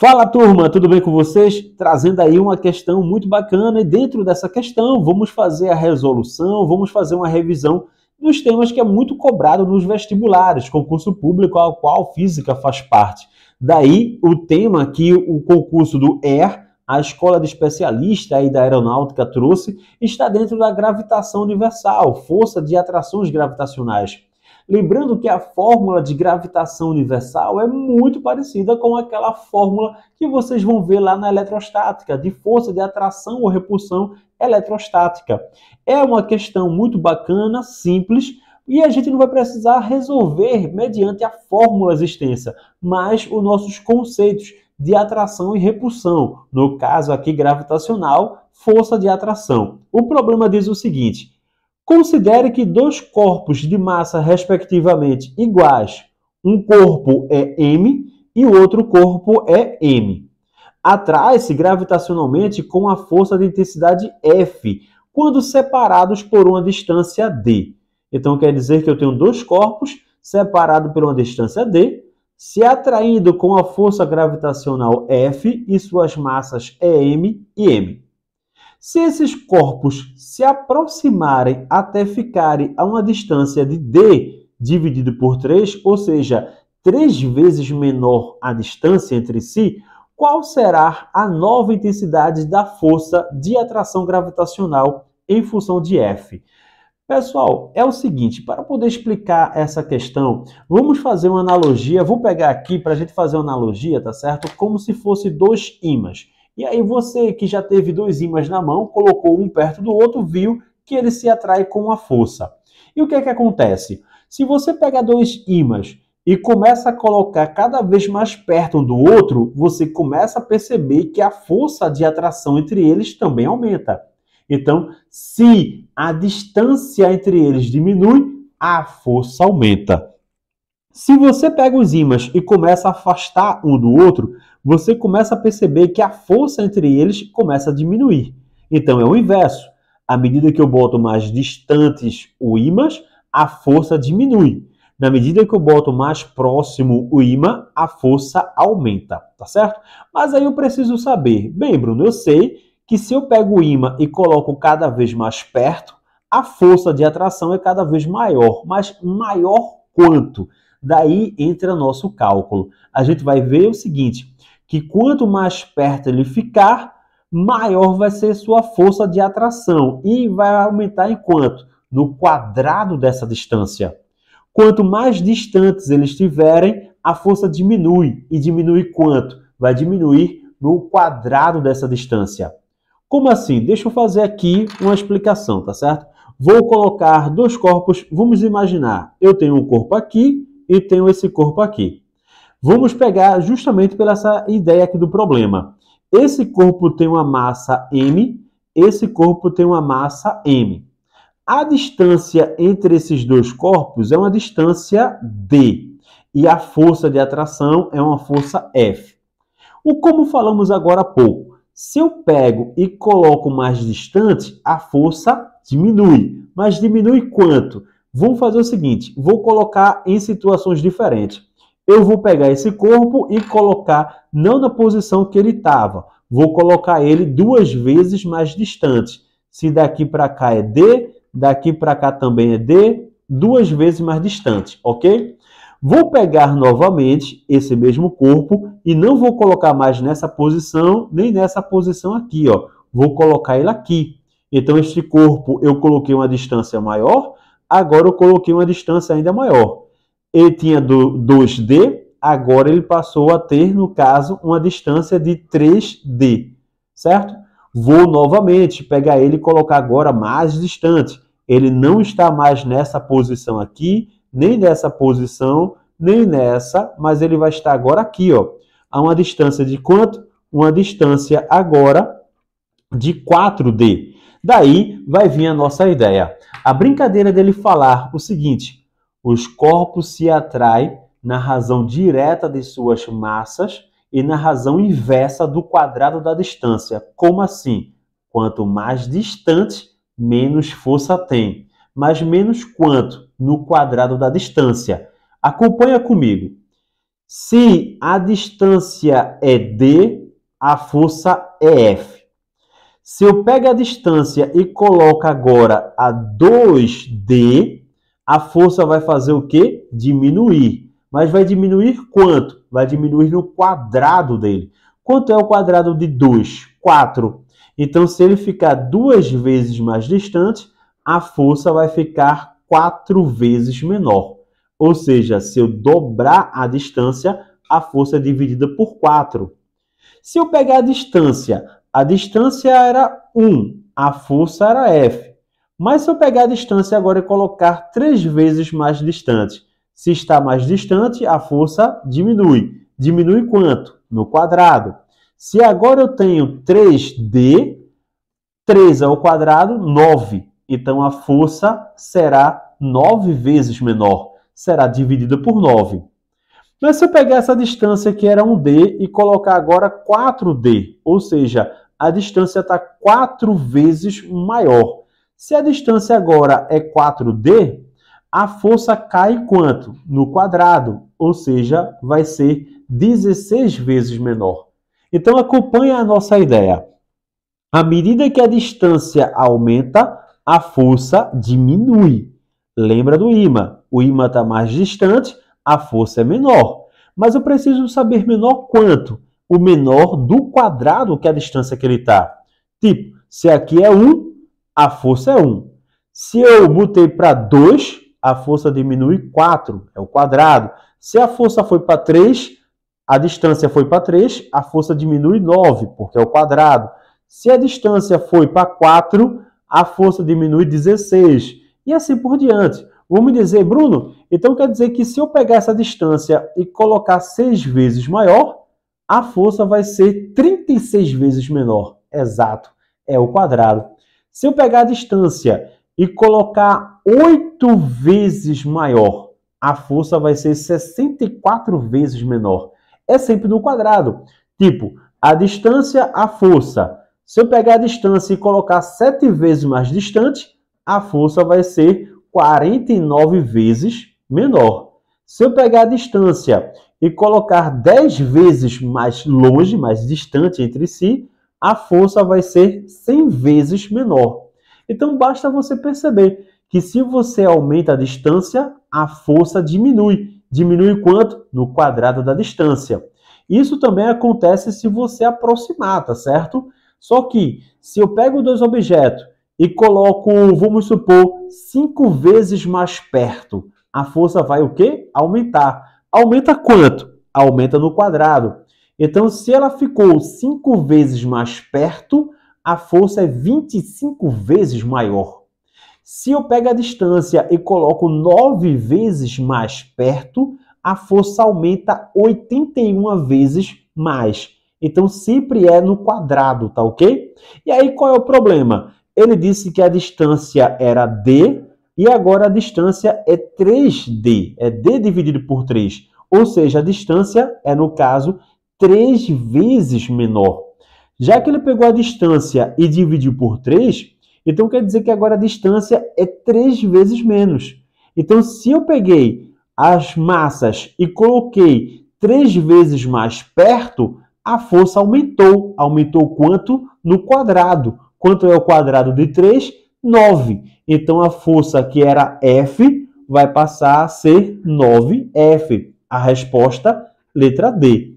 Fala turma, tudo bem com vocês? Trazendo aí uma questão muito bacana e dentro dessa questão vamos fazer a resolução, vamos fazer uma revisão dos temas que é muito cobrado nos vestibulares, concurso público ao qual física faz parte. Daí o tema que o concurso do ER, a Escola de Especialista aí da Aeronáutica trouxe, está dentro da gravitação universal, força de atrações gravitacionais. Lembrando que a fórmula de gravitação universal é muito parecida com aquela fórmula que vocês vão ver lá na eletrostática, de força de atração ou repulsão eletrostática. É uma questão muito bacana, simples, e a gente não vai precisar resolver mediante a fórmula extensa, mas os nossos conceitos de atração e repulsão. No caso aqui gravitacional, força de atração. O problema diz o seguinte: considere que dois corpos de massa respectivamente iguais, um corpo é m e o outro corpo é m. Atrai-se gravitacionalmente com a força de intensidade F, quando separados por uma distância d. Então quer dizer que eu tenho dois corpos separados por uma distância d, se atraindo com a força gravitacional F e suas massas m e m. Se esses corpos se aproximarem até ficarem a uma distância de d dividido por 3, ou seja, 3 vezes menor a distância entre si, qual será a nova intensidade da força de atração gravitacional em função de F? Pessoal, é o seguinte, para poder explicar essa questão, vamos fazer uma analogia, vou pegar aqui para a gente fazer uma analogia, tá certo? Como se fosse dois ímãs. E aí você que já teve dois ímãs na mão, colocou um perto do outro, viu que ele se atrai com a força. E o que é que acontece? Se você pega dois ímãs e começa a colocar cada vez mais perto um do outro, você começa a perceber que a força de atração entre eles também aumenta. Então, se a distância entre eles diminui, a força aumenta. Se você pega os ímãs e começa a afastar um do outro, você começa a perceber que a força entre eles começa a diminuir. Então é o inverso. À medida que eu boto mais distantes o ímãs, a força diminui. Na medida que eu boto mais próximo o ímã, a força aumenta, tá certo? Mas aí eu preciso saber, bem, Bruno, eu sei que se eu pego o ímã e coloco cada vez mais perto, a força de atração é cada vez maior. Mas maior quanto? Daí entra nosso cálculo. A gente vai ver o seguinte, que quanto mais perto ele ficar, maior vai ser sua força de atração. E vai aumentar em quanto? No quadrado dessa distância. Quanto mais distantes eles estiverem, a força diminui. E diminui quanto? Vai diminuir no quadrado dessa distância. Como assim? Deixa eu fazer aqui uma explicação, tá certo? Vou colocar dois corpos, vamos imaginar, eu tenho um corpo aqui e tenho esse corpo aqui. Vamos pegar justamente pela essa ideia aqui do problema. Esse corpo tem uma massa m, esse corpo tem uma massa m. A distância entre esses dois corpos é uma distância d. E a força de atração é uma força F. Como falamos agora há pouco, se eu pego e coloco mais distante, a força diminui. Mas diminui quanto? Vamos fazer o seguinte, vou colocar em situações diferentes. Eu vou pegar esse corpo e colocar não na posição que ele estava. Vou colocar ele 2 vezes mais distante. Se daqui para cá é D, daqui para cá também é D, 2 vezes mais distante, ok? Vou pegar novamente esse mesmo corpo e não vou colocar mais nessa posição, nem nessa posição aqui, ó. Vou colocar ele aqui. Então, este corpo eu coloquei uma distância maior, agora eu coloquei uma distância ainda maior. Ele tinha 2D, agora ele passou a ter, no caso, uma distância de 3D, certo? Vou novamente pegar ele e colocar agora mais distante. Ele não está mais nessa posição aqui, nem nessa posição, nem nessa, mas ele vai estar agora aqui, ó. A uma distância de quanto? Uma distância agora de 4D. Daí vai vir a nossa ideia. A brincadeira dele falar o seguinte: os corpos se atraem na razão direta de suas massas e na razão inversa do quadrado da distância. Como assim? Quanto mais distante, menos força tem. Mas menos quanto? No quadrado da distância. Acompanha comigo. Se a distância é D, a força é F. Se eu pego a distância e coloco agora a 2D, a força vai fazer o quê? Diminuir. Mas vai diminuir quanto? Vai diminuir no quadrado dele. Quanto é o quadrado de 2? 4. Então, se ele ficar 2 vezes mais distante, a força vai ficar 4 vezes menor. Ou seja, se eu dobrar a distância, a força é dividida por 4. Se eu pegar a distância era 1, a força era F. Mas se eu pegar a distância agora e colocar 3 vezes mais distante, se está mais distante, a força diminui. Diminui quanto? No quadrado. Se agora eu tenho 3D, 3 ao quadrado, 9. Então, a força será 9 vezes menor. Será dividida por 9. Mas se eu pegar essa distância que era 1D e colocar agora 4D, ou seja, a distância está 4 vezes maior. Se a distância agora é 4D, a força cai quanto? No quadrado, ou seja, vai ser 16 vezes menor. Então, acompanhe a nossa ideia. À medida que a distância aumenta, a força diminui. Lembra do ímã? O ímã está mais distante, a força é menor. Mas eu preciso saber menor quanto? O menor do quadrado que é a distância que ele está. Tipo, se aqui é 1, a força é 1. Se eu botei para 2, a força diminui 4, é o quadrado. Se a força foi para 3, a distância foi para 3, a força diminui 9, porque é o quadrado. Se a distância foi para 4, a força diminui 16. E assim por diante. Vamos dizer, Bruno, então quer dizer que se eu pegar essa distância e colocar 6 vezes maior, a força vai ser 36 vezes menor. Exato, é o quadrado. Se eu pegar a distância e colocar 8 vezes maior, a força vai ser 64 vezes menor. É sempre no quadrado. Tipo, a distância, a força. Se eu pegar a distância e colocar 7 vezes mais distante, a força vai ser 49 vezes menor. Se eu pegar a distância e colocar 10 vezes mais longe, mais distante entre si, a força vai ser 100 vezes menor. Então, basta você perceber que se você aumenta a distância, a força diminui. Diminui quanto? No quadrado da distância. Isso também acontece se você aproximar, tá certo? Só que, se eu pego dois objetos e coloco, vamos supor, 5 vezes mais perto, a força vai o quê? Aumentar. Aumenta quanto? Aumenta no quadrado. Então, se ela ficou 5 vezes mais perto, a força é 25 vezes maior. Se eu pego a distância e coloco 9 vezes mais perto, a força aumenta 81 vezes mais. Então, sempre é no quadrado, tá ok? E aí, qual é o problema? Ele disse que a distância era D e agora a distância é 3D. É D dividido por 3. Ou seja, a distância é, no caso, 3 vezes menor. Já que ele pegou a distância e dividiu por 3, então quer dizer que agora a distância é 3 vezes menos. Então, se eu peguei as massas e coloquei 3 vezes mais perto, a força aumentou. Aumentou quanto? No quadrado. Quanto é o quadrado de 3? 9. Então, a força que era F vai passar a ser 9F. A resposta, letra D.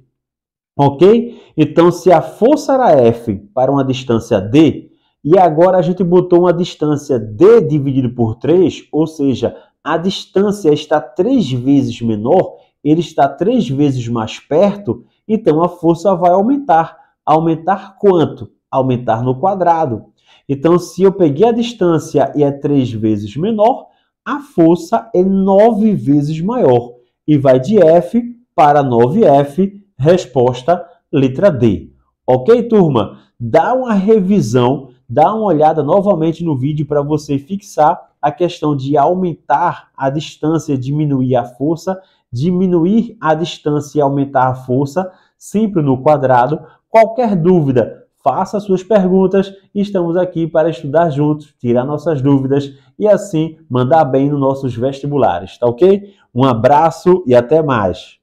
Ok? Então, se a força era F para uma distância D, e agora a gente botou uma distância D dividido por 3, ou seja, a distância está 3 vezes menor, ele está 3 vezes mais perto, então a força vai aumentar. Aumentar quanto? Aumentar no quadrado. Então, se eu peguei a distância e é 3 vezes menor, a força é 9 vezes maior. E vai de F para 9F, resposta letra D. Ok, turma? Dá uma revisão, dá uma olhada novamente no vídeo para você fixar a questão de aumentar a distância e diminuir a força, diminuir a distância e aumentar a força, sempre no quadrado. Qualquer dúvida, faça suas perguntas. Estamos aqui para estudar juntos, tirar nossas dúvidas e assim mandar bem nos nossos vestibulares, tá ok? Um abraço e até mais!